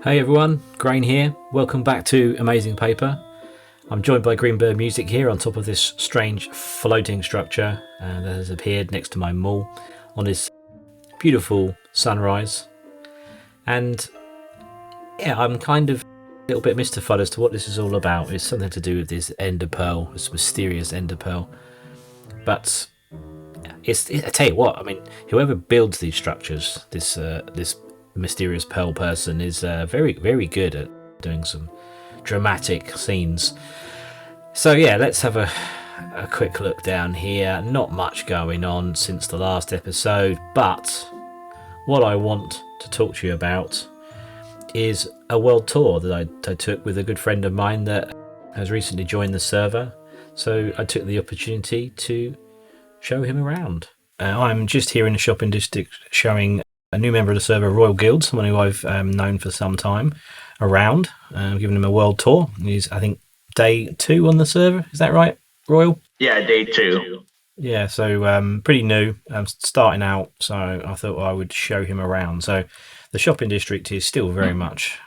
Hey everyone, Grain here. Welcome back to Amazing Paper. I'm joined by Greenbird Music here on top of this strange floating structure that has appeared next to my mall on this beautiful sunrise. And yeah, I'm kind of a little bit mystified as to what this is all about. It's something to do with this ender pearl, this mysterious ender pearl. But I tell you what, I mean, whoever builds these structures, this mysterious pearl person, is very, very good at doing some dramatic scenes. So yeah, let's have a quick look down here. Not much going on since the last episode, but what I want to talk to you about is a world tour that I took with a good friend of mine that has recently joined the server. So I took the opportunity to show him around. I'm just here in the shopping district showing a new member of the server, Royal Guild, someone who I've known for some time, around. Giving him a world tour. He's, I think, day 2 on the server. Is that right, Royal? Yeah, day 2. Yeah, so pretty new. Starting out, so I thought I would show him around. So the shopping district is still very much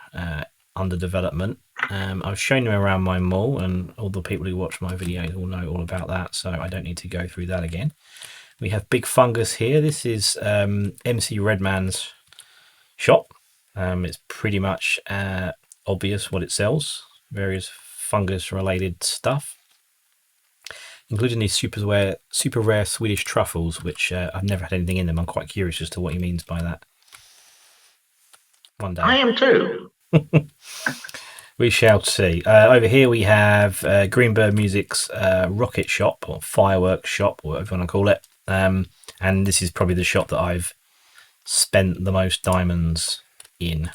under development. I've shown him around my mall, and all the people who watch my videos will know all about that, so I don't need to go through that again. We have Big Fungus here. This is MC Redman's shop. It's pretty much obvious what it sells. Various fungus-related stuff, including these super rare Swedish truffles, which I've never had anything in them. I'm quite curious as to what he means by that. One day. I am too. We shall see. Over here we have Greenbird Music's rocket shop, or fireworks shop, or whatever you want to call it. And this is probably the shop that I've spent the most diamonds in.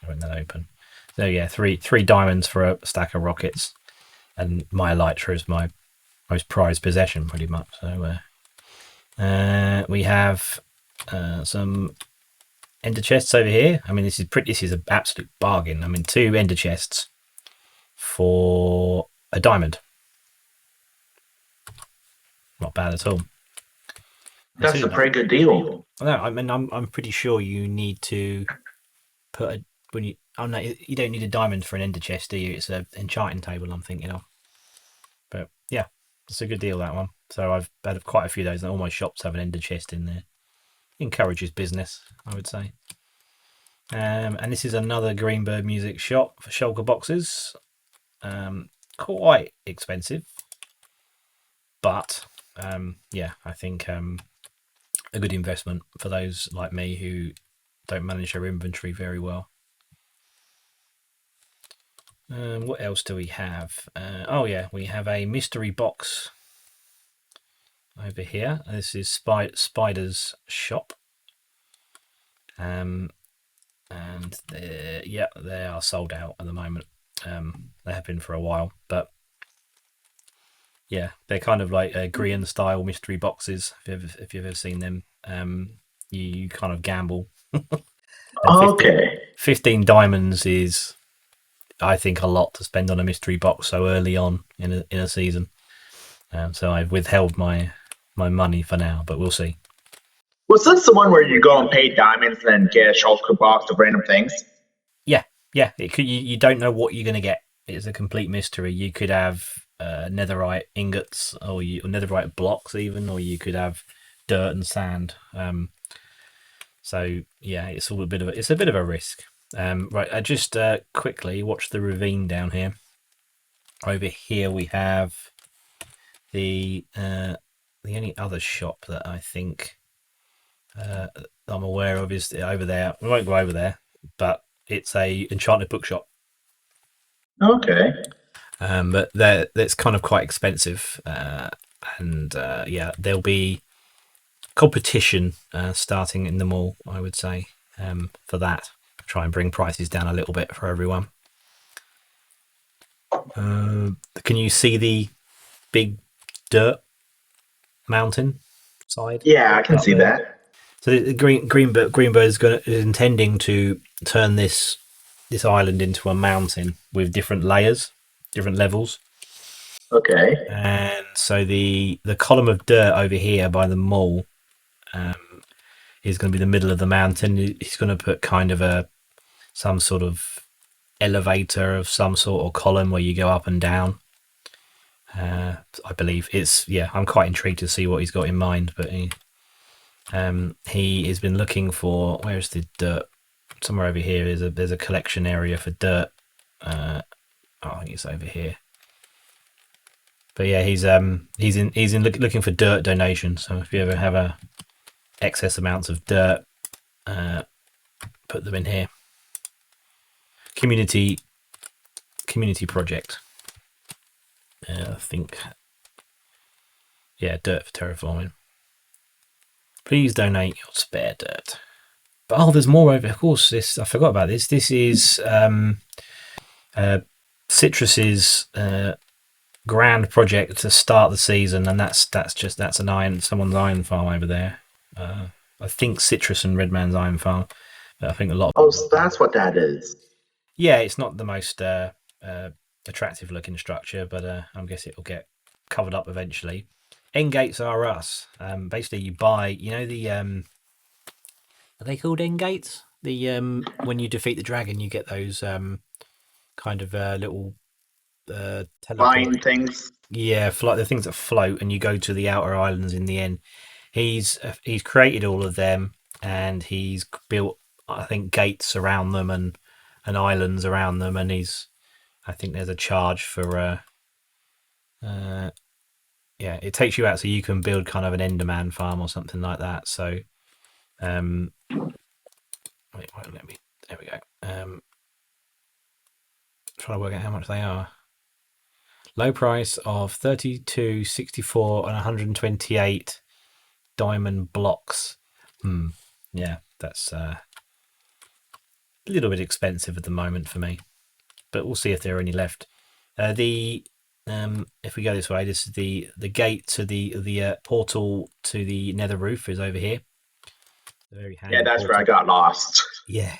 Having that open. So yeah, three diamonds for a stack of rockets, and my elytra is my most prized possession, pretty much. So we have some ender chests over here. I mean, this is an absolute bargain. I mean, 2 ender chests for a diamond. Not bad at all. That's a pretty good deal. No, I mean, I'm pretty sure you need to put you don't need a diamond for an ender chest, do you? It's an enchanting table I'm thinking of. But yeah, it's a good deal, that one. So I've had quite a few of those, and all my shops have an ender chest in there. Encourages business, I would say. And this is another Greenbird Music shop for shulker boxes. Quite expensive, but yeah, I think a good investment for those like me who don't manage their inventory very well. What else do we have? Oh yeah, we have a mystery box over here. This is Spider's shop. And yeah, they are sold out at the moment. They have been for a while, but yeah, they're kind of like Grian style mystery boxes. If you've ever seen them, you kind of gamble. 15 diamonds is, I think, a lot to spend on a mystery box so early on in a season. So I've withheld my money for now, but we'll see. Was this the one where you go and pay diamonds and get a shulker box of random things? Yeah. You don't know what you're going to get. It's a complete mystery. You could have netherite ingots, or netherite blocks even, or you could have dirt and sand. So yeah, it's a bit of a risk. Right, I just quickly watch the ravine down here. Over here we have the only other shop that I think I'm aware of is over there. We won't go over there, but it's a enchanted bookshop. Okay. But that's kind of quite expensive, and yeah, there'll be competition starting in the mall, I would say, for that. Try and bring prices down a little bit for everyone. Can you see the big dirt mountain side? Yeah, I can see that. So the Greenbird is intending to turn this island into a mountain with different layers, different levels. Okay. And so the column of dirt over here by the mall is going to be the middle of the mountain. He's going to put kind of some sort of elevator of some sort or column where you go up and down. I believe it's I'm quite intrigued to see what he's got in mind, but he has been looking for, where's the dirt? Somewhere over here there's a collection area for dirt. I think it's over here. But yeah, he's looking for dirt donations. So if you ever have excess amounts of dirt, put them in here. Community project. I think. Yeah, dirt for terraforming. Please donate your spare dirt. But there's more over. Of course, I forgot about this. This is Citrus's grand project to start the season, and that's someone's iron farm over there. I think Citrus and Redman's iron farm. I think a lot. So that's what that is. Yeah, it's not the most attractive looking structure, but I guess it'll get covered up eventually. End gates are us. Basically, you buy. The are they called end gates? The when you defeat the dragon, you get those kind of little Flying things. Yeah, the things that float, and you go to the outer islands in the end. He's created all of them, and he's built, I think, gates around them and islands around them, and I think there's a charge for it takes you out, so you can build kind of an Enderman farm or something like that. So wait, let me, there we go. Trying to work out how much they are. Low price of 32, 64 and 128 diamond blocks. Yeah, that's a little bit expensive at the moment for me, but we'll see if there are any left. If we go this way, this is the gate to the portal to the nether roof is over here. Very handy. Yeah, that's portal. Where I got lost. Yeah.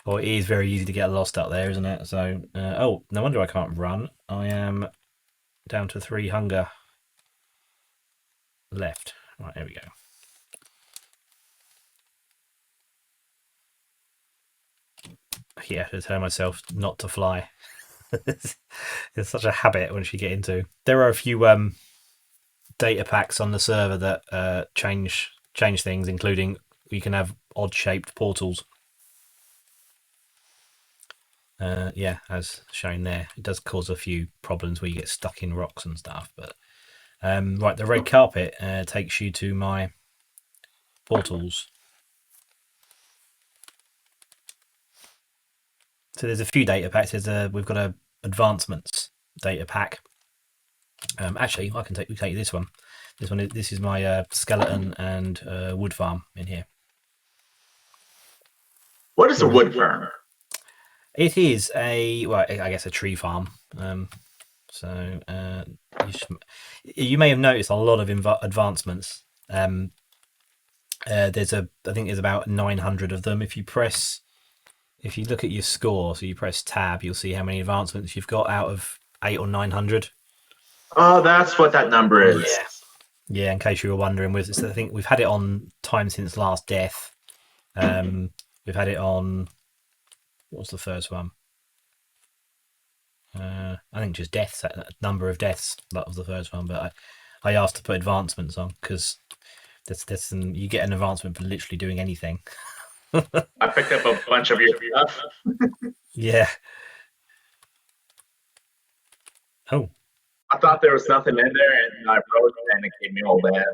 Well, it is very easy to get lost up there, isn't it? So, no wonder I can't run. I am down to 3 hunger left. Right, there we go. Yeah, to tell myself not to fly. It's such a habit once you get into. There are a few data packs on the server that change things, including you can have odd-shaped portals. As shown there, it does cause a few problems where you get stuck in rocks and stuff. But right, the red carpet takes you to my portals. So there's a few data packs. We've got a advancements data pack. Actually, I can take this one. This is my skeleton and wood farm in here. What is a wood farm? It is I guess a tree farm. You may have noticed a lot of advancements. I think there's about 900 of them. If you look at your score, so you press tab, you'll see how many advancements you've got out of 800 or 900. Oh, that's what that number is. Yeah. In case you were wondering, I think we've had it on time since last death. We've had it on. What's the first one? I think just deaths, number of deaths. That was the first one, but I asked to put advancements on because you get an advancement for literally doing anything. I picked up a bunch of your stuff. Yeah. Oh. I thought there was nothing in there, and I wrote it, and it gave me all that.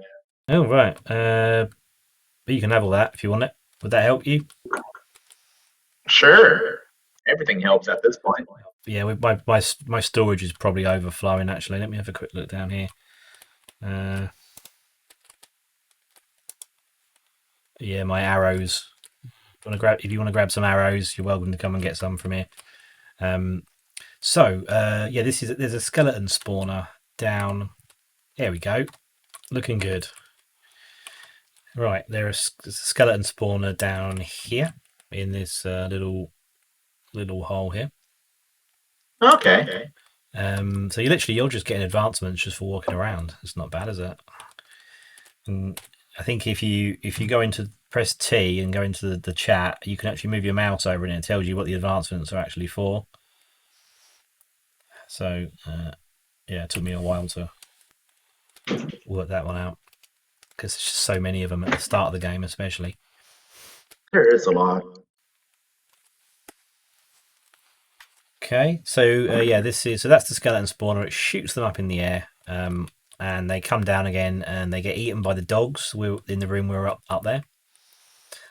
Oh right. But you can have all that if you want it. Would that help you? Sure. Everything helps at this point. Yeah, with my storage is probably overflowing. Actually, let me have a quick look down here. Yeah, my arrows. If you want to grab some arrows, you're welcome to come and get some from here. There's a skeleton spawner down. There we go. Looking good. Right, there's a skeleton spawner down here in this little hole here. Okay. So you're just getting advancements just for walking around. It's not bad, is it? And I think if you go into press T and go into the chat, you can actually move your mouse over and it tells you what the advancements are actually for. So yeah, it took me a while to work that one out because there's just so many of them at the start of the game, especially. There is a lot. Okay, so yeah, that's the skeleton spawner. It shoots them up in the air, and they come down again, and they get eaten by the dogs. We're in the room. We're up there.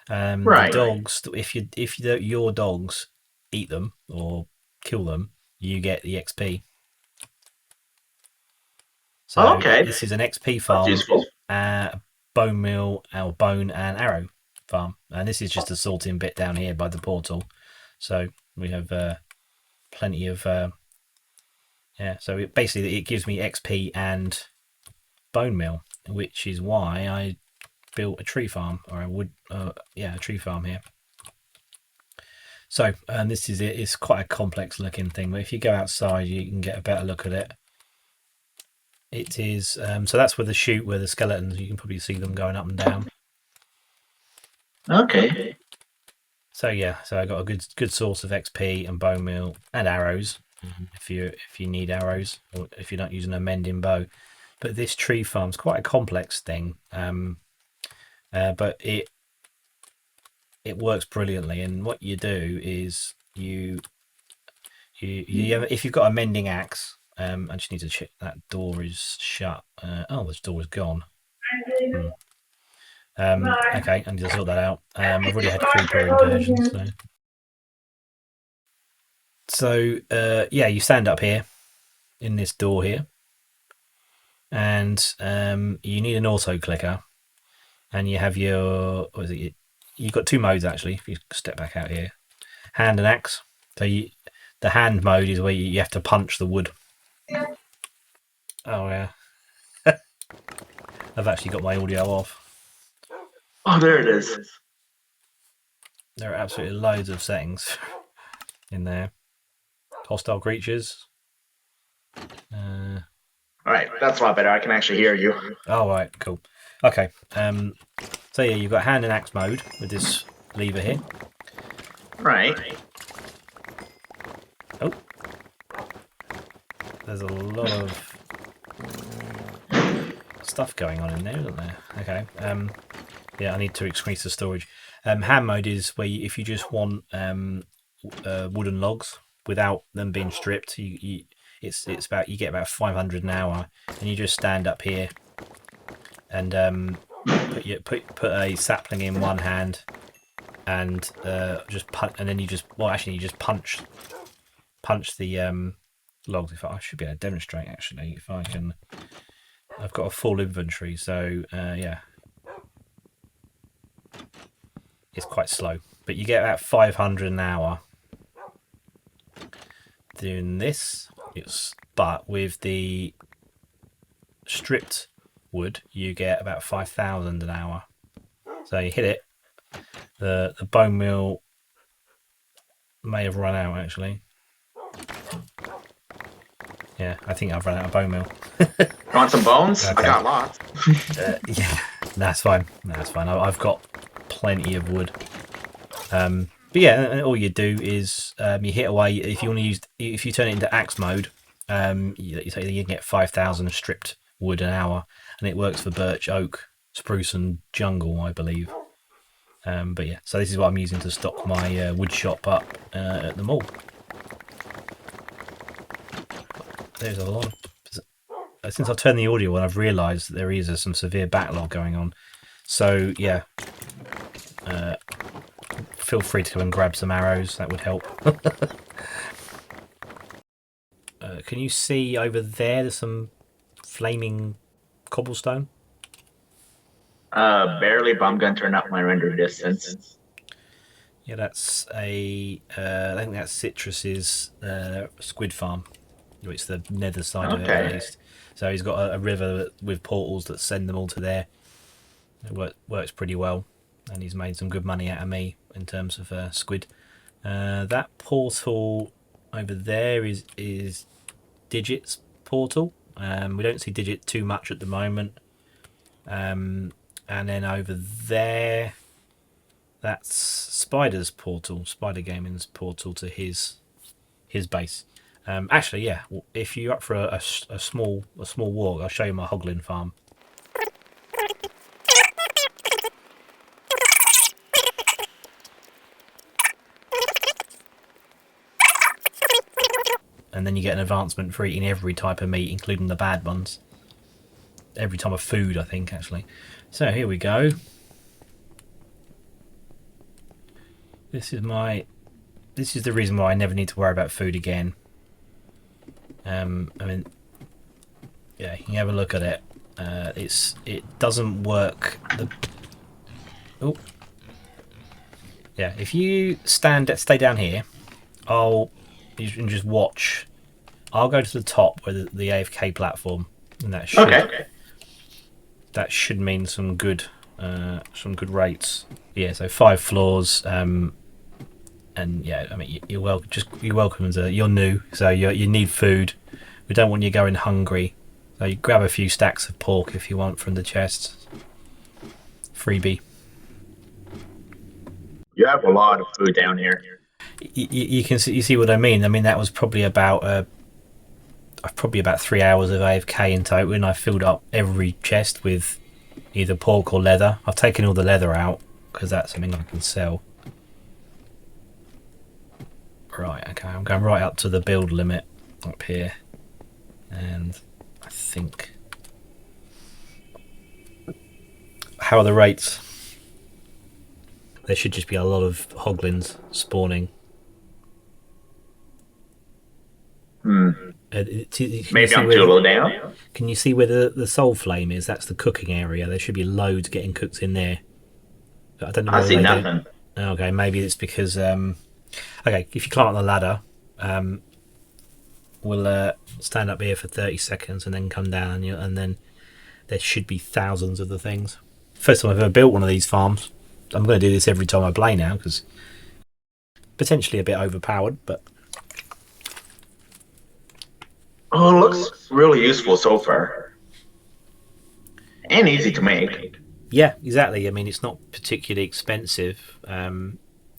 Right. The dogs, if your dogs eat them or kill them, you get the XP. So Okay. this is an XP That's farm, useful. bone meal, or bone and arrow farm, and this is just a sorting bit down here by the portal. So we have plenty of yeah. So basically it gives me XP and bone meal, which is why I built a tree farm, or a wood, a tree farm here. So this is it. It's quite a complex looking thing, but if you go outside, you can get a better look at it. It is so that's where the chute, where the skeletons, you can probably see them going up and down. Okay. So yeah, so I got a good source of XP and bone meal and arrows, if you need arrows, or if you're not using a mending bow. But this tree farm's quite a complex thing, but it works brilliantly. And what you do is you if you've got a mending axe, I just need to check that door is shut. Oh, this door is gone. Okay, I need to sort that out. I've already had creeper incursions, so yeah, you stand up here in this door here, and you need an auto clicker, and you have your, what is it? You've got two modes actually. If you step back out here, hand and axe. So the hand mode is where you have to punch the wood. Oh yeah, I've actually got my audio off. Oh, there it is. There are absolutely loads of settings in there. Hostile creatures. All right, that's a lot better. I can actually hear you. Oh right, cool. Okay. So yeah, you've got hand and axe mode with this lever here. Right. Oh, there's a lot of stuff going on in there, isn't there? Okay. Yeah, I need to increase the storage. Hand mode is where if you just want wooden logs without them being stripped, it's about, you get about 500 an hour, and you just stand up here and put a sapling in one hand and just punch, and then you just punch the logs. If I should be able to demonstrate actually, if I can. I've got a full inventory, so yeah, it's quite slow, but you get about 500 an hour doing this. But with the stripped wood, you get about 5,000 an hour. So you hit it. The bone meal may have run out actually. Yeah, I think I've run out of bone meal. Want some bones? Okay. I got lots. Yeah, that's fine. That's fine. I've got plenty of wood. But yeah, all you do is you hit away. If you want to use, if you turn it into axe mode, you can get 5,000 stripped wood an hour, and it works for birch, oak, spruce, and jungle, I believe. But yeah, so this is what I'm using to stock my wood shop up at the mall. There's a lot of, since I've turned the audio on, I've realised that there is some severe backlog going on. So yeah, feel free to come and grab some arrows. That would help. Can you see over there? There's some flaming cobblestone. Barely, but I'm gonna turn up my render distance. Yeah, that's I think that's Citrus's Squid Farm. It's the nether side of it, at least. So he's got a river with portals that send them all to there. It works pretty well, and he's made some good money out of me in terms of squid. That portal over there is Digit's portal. We don't see Digit too much at the moment. And then over there, that's Spider Gaming's portal to his base. Actually, yeah. If you're up for a small walk, I'll show you my hoglin farm. And then you get an advancement for eating every type of meat, including the bad ones. Every type of food, I think, actually. So here we go. This is the reason why I never need to worry about food again. I mean, yeah, you can have a look at it. It doesn't work. Yeah, if you stay down here, you can just watch. I'll go to the top where the AFK platform, and that should mean some good rates. Yeah, so 5 floors. And yeah, I mean you're welcome. You're welcome. You're new, so you need food. We don't want you going hungry. So you grab a few stacks of pork if you want from the chests. Freebie. You have a lot of food down here. You see what I mean. I mean that was probably about 3 hours of AFK in total, and I filled up every chest with either pork or leather. I've taken all the leather out because that's something I can sell. Right, okay, I'm going right up to the build limit up here, and I think. How are the rates? There should just be a lot of hoglins spawning. Maybe I'm too low down. Can you see where the soul flame is? That's the cooking area. There should be loads getting cooked in there. But I don't know. I see nothing. Okay, maybe it's because. Okay, if you climb up the ladder, we'll stand up here for 30 seconds and then come down, and then there should be thousands of the things. First time I've ever built one of these farms. I'm going to do this every time I play now because potentially a bit overpowered, but. Oh, it looks really useful so far. And easy to make. Yeah, exactly. I mean, it's not particularly expensive.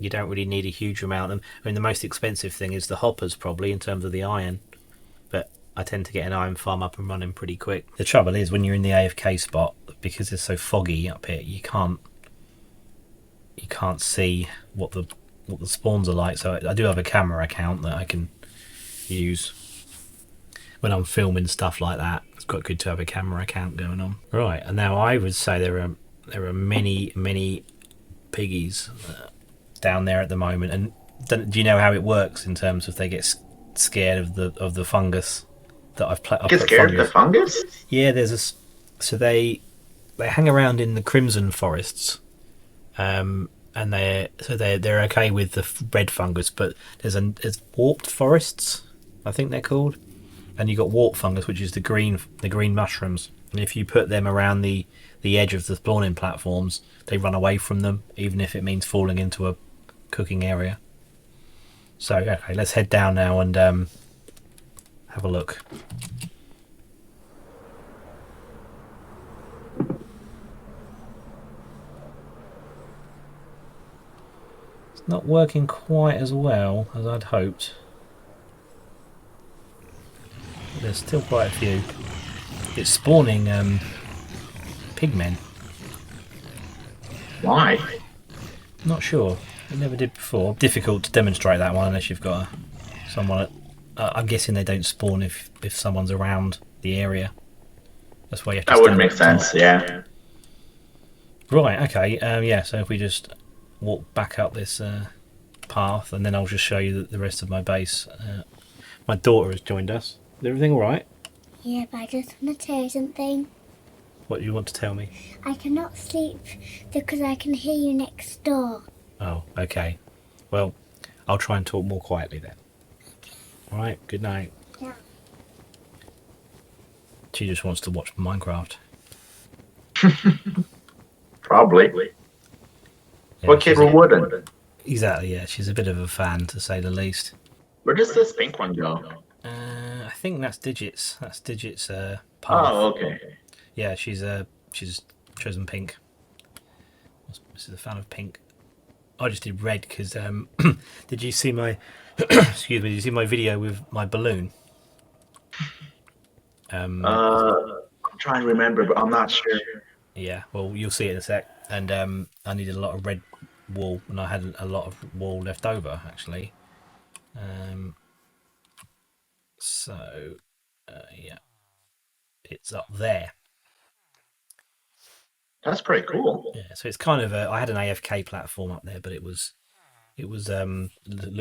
You don't really need a huge amount of them. I mean, the most expensive thing is the hoppers, probably, in terms of the iron. But I tend to get an iron farm up and running pretty quick. The trouble is, when you're in the AFK spot, because it's so foggy up here, you can't see what the spawns are like. So I do have a camera account that I can use when I'm filming stuff like that. It's quite good to have a camera account going on. Right, and now I would say there are many piggies down there at the moment. And do you know how it works in terms of they get scared of the fungus that I've put? Get scared of the fungus? Yeah, so they hang around in the crimson forests, and they're okay with the red fungus, but there's warped forests, I think they're called. And you've got warp fungus, which is the green mushrooms. And if you put them around the edge of the spawning platforms, they run away from them, even if it means falling into a cooking area. So, okay, let's head down now and have a look. It's not working quite as well as I'd hoped. There's still quite a few. It's spawning pigmen. Why? Not sure. It never did before. Difficult to demonstrate that one unless you've got someone. I'm guessing they don't spawn if someone's around the area. That's why you have to. That would make sense. Yeah. Right. Okay. Yeah. So if we just walk back up this path, and then I'll just show you the rest of my base. My daughter has joined us. Is everything all right? Yeah, but I just want to tell you something. What do you want to tell me? I cannot sleep because I can hear you next door. Oh, okay. Well, I'll try and talk more quietly then. Okay. All right. Good night. Yeah. She just wants to watch Minecraft. Probably. Yeah, What kid wouldn't? Exactly. Yeah, she's a bit of a fan, to say the least. Where does this pink one go? I think that's Digits. That's Digits' path. Oh, okay. Yeah, she's chosen pink. This is a fan of pink. I just did red because did you see my excuse me? Did you see my video with my balloon? I'm trying to remember, but I'm not sure. Yeah, well, you'll see it in a sec. And I needed a lot of red wool, and I had a lot of wool left over actually. So yeah, it's up there. That's pretty cool. Yeah, so it's kind of I had an AFK platform up there, but it looked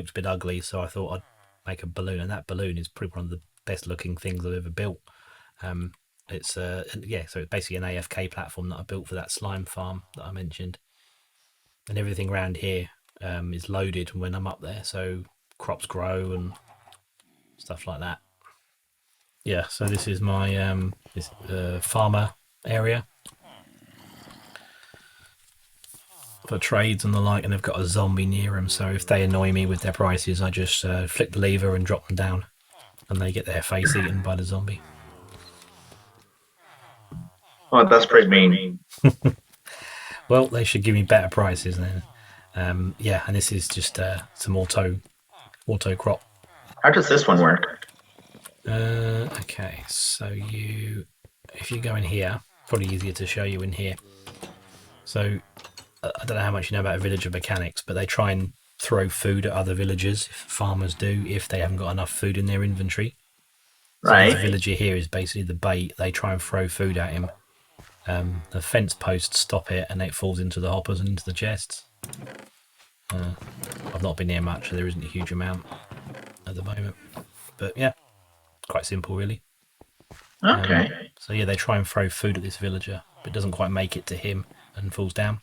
a bit ugly, so I thought I'd make a balloon, and that balloon is probably one of the best looking things I've ever built. It's so it's basically an AFK platform that I built for that slime farm that I mentioned, and everything around here is loaded when I'm up there, so crops grow and stuff like that. Yeah, so this is my farmer area for trades and the like, and they've got a zombie near them, so if they annoy me with their prices, I just flick the lever and drop them down, and they get their face eaten by the zombie. Oh, that's pretty mean. Well, they should give me better prices then. Yeah, and this is just some auto crop. How does this one work? Okay, so if you go in here, probably easier to show you in here. So I don't know how much you know about villager mechanics, but they try and throw food at other villagers. Farmers do if they haven't got enough food in their inventory. So Right. the villager here is basically the bait. They try and throw food at him. The fence posts stop it, and it falls into the hoppers and into the chests. I've not been near much, so there isn't a huge amount at the moment. But yeah, quite simple, really. Okay. So yeah, they try and throw food at this villager, but it doesn't quite make it to him and falls down.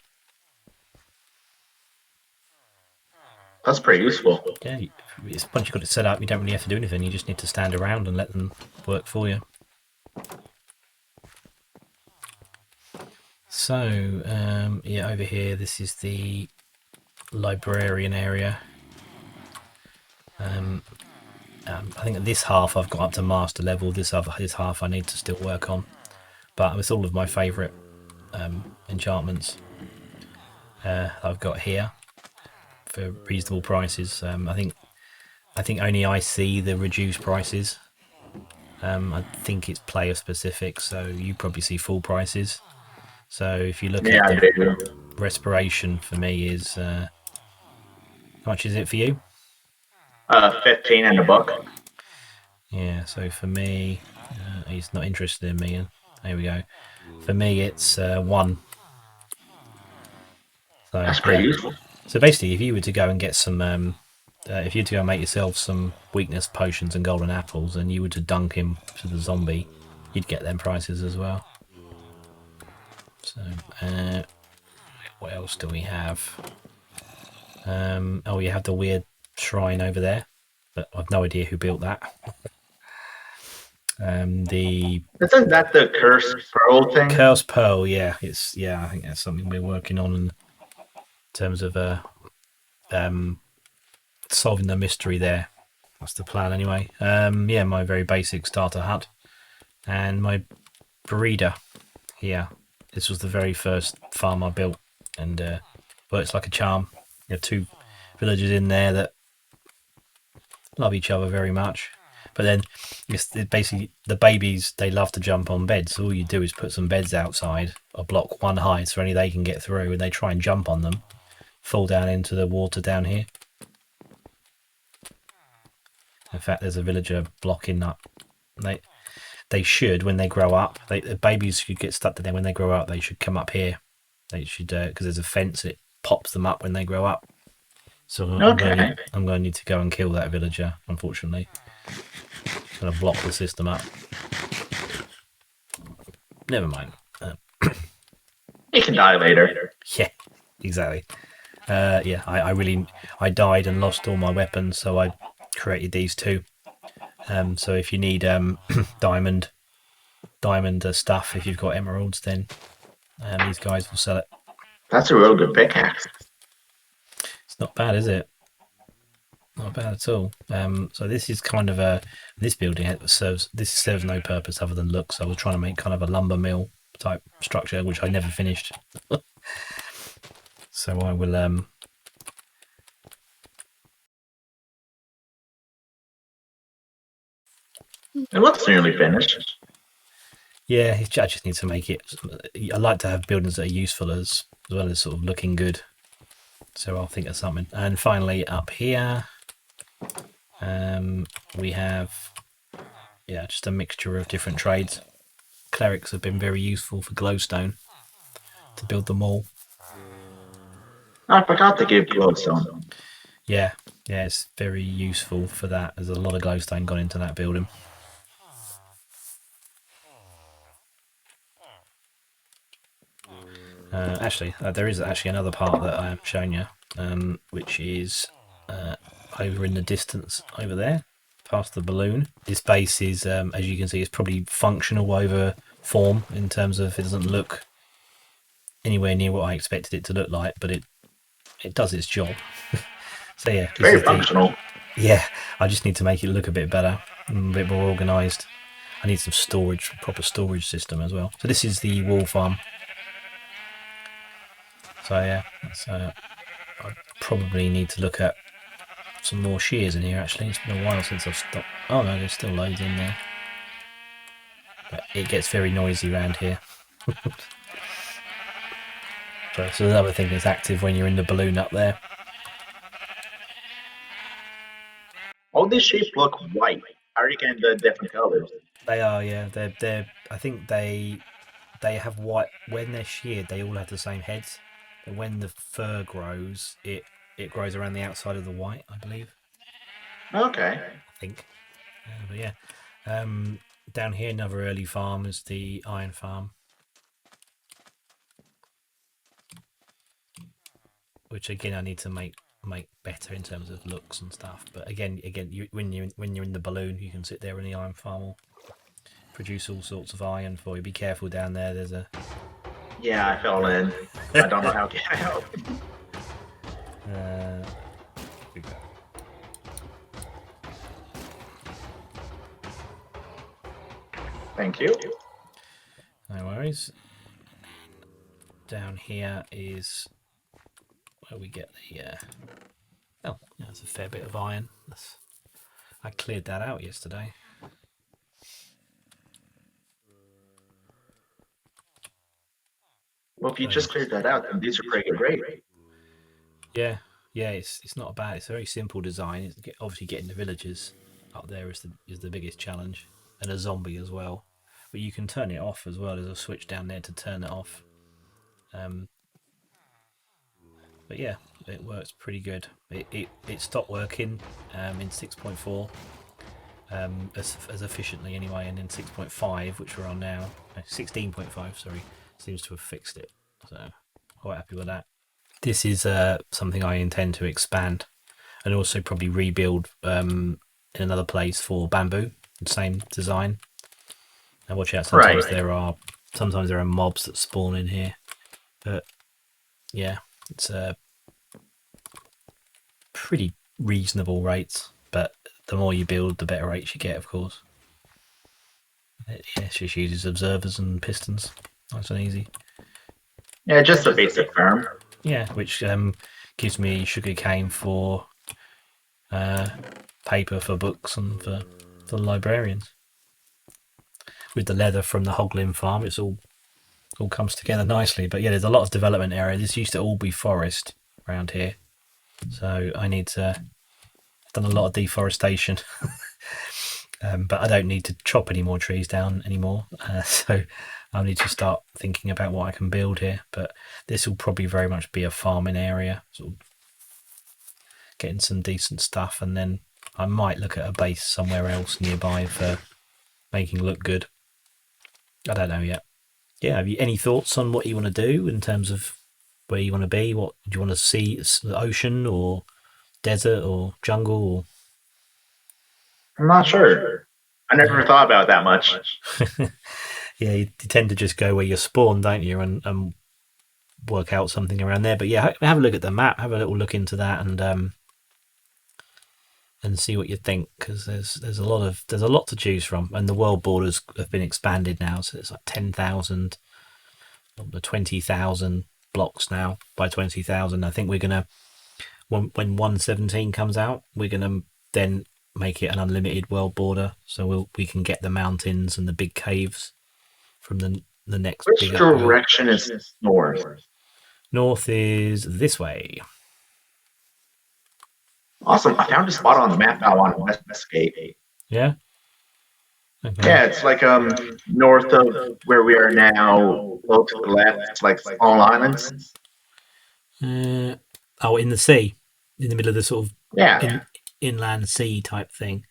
That's pretty useful. Yeah, once you've got it set up, you don't really have to do anything. You just need to stand around and let them work for you. So, yeah, over here, this is the librarian area. I think this half I've got up to master level. This half I need to still work on. But it's all of my favourite enchantments I've got here for reasonable prices. I think only I see the reduced prices. I think it's player specific, so you probably see full prices. So if you look at the respiration for me is how much is it for you? 15 in the book. Yeah, so for me, he's not interested in me. There we go. For me, it's 1. So, That's pretty useful. So basically, if you were to go and get some, if you were to go and make yourself some weakness potions and golden apples, and you were to dunk him to the zombie, you'd get them prices as well. So, what else do we have? Oh, you have the weird shrine over there, but I've no idea who built that. Isn't that the cursed pearl thing? Cursed pearl, yeah. I think that's something we're working on in terms of solving the mystery there. That's the plan anyway. Yeah, my very basic starter hut and my breeder here. This was the very first farm I built, and works like a charm. You have 2 villagers in there that love each other very much. But then, basically, the babies, they love to jump on beds. So all you do is put some beds outside, or block one height so only they can get through, and they try and jump on them, fall down into the water down here. In fact, there's a villager blocking up. They should, when they grow up, the babies should get stuck to them. When they grow up, they should come up here. They should, because there's a fence and it pops them up when they grow up. So I'm going to need to go and kill that villager, unfortunately. Going to block the system up. Never mind. He can die later. Yeah, exactly. Yeah, I died and lost all my weapons, so I created these 2. So if you need diamond stuff, if you've got emeralds, then these guys will sell it. That's a real good pickaxe. It's not bad, is it? Not bad at all. So this is kind of this building serves no purpose other than looks. I was trying to make kind of a lumber mill type structure, which I never finished. So I will It looks nearly finished. yeah, I just need to make it. I like to have buildings that are useful as well as sort of looking good. So I'll think of something. And finally, up here, we have just a mixture of different trades. Clerics have been very useful for glowstone to build them all. I forgot to give glowstone. Yeah, it's very useful for that. There's a lot of glowstone gone into that building. There is actually another part that I am showing you, which is over in the distance over there, past the balloon. This base is, as you can see, is probably functional over form in terms of it doesn't look anywhere near what I expected it to look like, but it does its job. So yeah, Very functional. I just need to make it look a bit better, a bit more organised. I need some storage, proper storage system as well. So this is the wool farm. So yeah, I probably need to look at some more shears in here actually. It's been a while since I've stopped. Oh no, there's still loads in there. But it gets very noisy around here. So another thing that's active when you're in the balloon up there. All these sheep look white. How are you getting the different colors? They are, yeah. They're. I think they have white when they're sheared. They all have the same heads, but when the fur grows, it grows around the outside of the white, I believe. Okay. I think. But yeah, down here, another early farm is the iron farm, which again I need to make better in terms of looks and stuff. But again, when you're in the balloon, you can sit there in the iron farm. Will produce all sorts of iron for you. Be careful down there. There's a Yeah, I fell in. I don't know how to get out. Thank you. No worries. Down here is where we get the. That's a fair bit of iron. I cleared that out yesterday. Well, if you just cleared that out, then these are pretty great. Yeah, it's not bad. It's a very simple design. Obviously, getting the villagers up there is the biggest challenge, and a zombie as well. But you can turn it off as well. There's a switch down there to turn it off. But yeah, it works pretty good. It stopped working in 6.4 as efficiently anyway, and in 6.5, which we're on now, 16.5, sorry, seems to have fixed it. So quite happy with that. This is something I intend to expand and also probably rebuild in another place for bamboo, the same design. Now watch out, sometimes there are mobs that spawn in here, but yeah, it's pretty reasonable rates, but the more you build, the better rates you get, of course. It just uses observers and pistons, nice and easy. Yeah, just a basic farm. Yeah, which gives me sugar cane for paper for books and for librarians. With the leather from the Hoglin farm, it's all comes together nicely. But yeah, there's a lot of development area. This used to all be forest around here, so I need to done a lot of deforestation. But I don't need to chop any more trees down anymore, so I need to start thinking about what I can build here. But this will probably very much be a farming area, sort of getting some decent stuff, and then I might look at a base somewhere else nearby for making look good. I don't know yet. Yeah, have you any thoughts on what you want to do in terms of where you want to be? What do you want to see? The ocean or desert or jungle? Or... I'm not sure. I never thought about that much. Yeah, you tend to just go where you're spawned, don't you, and work out something around there. But yeah, have a look at the map, have a little look into that, and see what you think, because there's a lot to choose from, and the world borders have been expanded now, so it's like 10,000, 20,000, blocks now by 20,000. I think we're gonna when 117 comes out, we're gonna then make it an unlimited world border, so we can get the mountains and the big caves from the next Which big upgrade. direction is north? North is this way. Awesome. I found a spot on the map now on Westgate. Yeah. Okay. Yeah, it's like north of where we are now, go to the left, it's like small islands. Oh, in the sea, in the middle of the sort of Yeah. inland sea type thing.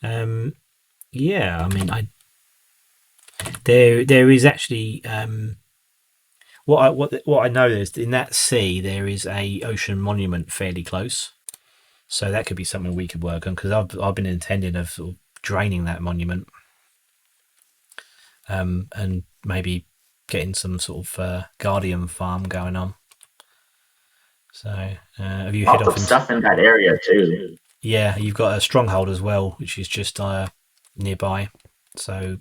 Yeah, I mean, there is actually what I know is in that sea there is a ocean monument fairly close, so that could be something we could work on because I've been intending of sort of draining that monument, and maybe getting some sort of guardian farm going on. So have you head Lots off of stuff in that area too. Yeah, you've got a stronghold as well, which is just nearby. So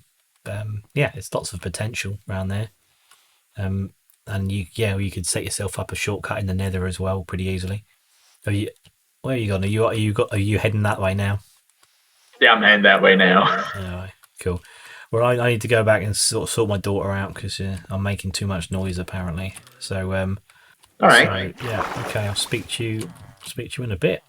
yeah, it's lots of potential around there. And you could set yourself up a shortcut in the Nether as well pretty easily. Where are you going? Are you heading that way now? Yeah, I'm heading that way now. Oh, cool. Well, I need to go back and sort my daughter out because I'm making too much noise apparently. So All right. So yeah, okay. I'll speak to you in a bit.